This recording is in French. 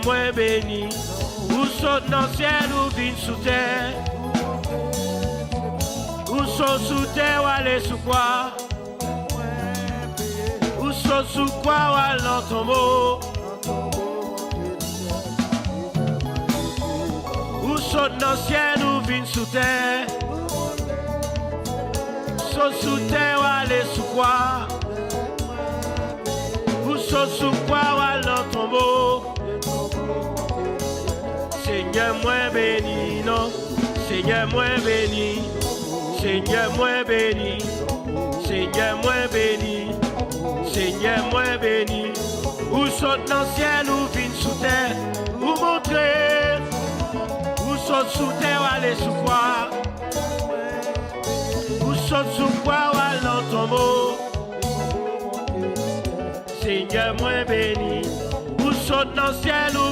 moins béni. Ou saute dans le ciel ou vine sous terre. Ou saute sous terre ou aller sous quoi. Ou saute sous quoi ou aller dans ton mot. Ou saute dans le ciel ou vine sous terre. Saute sous terre ou aller sous quoi. Ou saute sous quoi ou aller dans ton mot. Seigneur moins béni, non. Seigneur moins béni. Seigneur moins béni. Seigneur moins béni. Seigneur moins béni. Ou saute dans le ciel ou vine sous terre. Ou montrer. Ou saute sous terre ou aller sous quoi. Ou saute sous quoi ou aller dans ton mot. Seigneur moins béni. Ou saute dans le ciel ou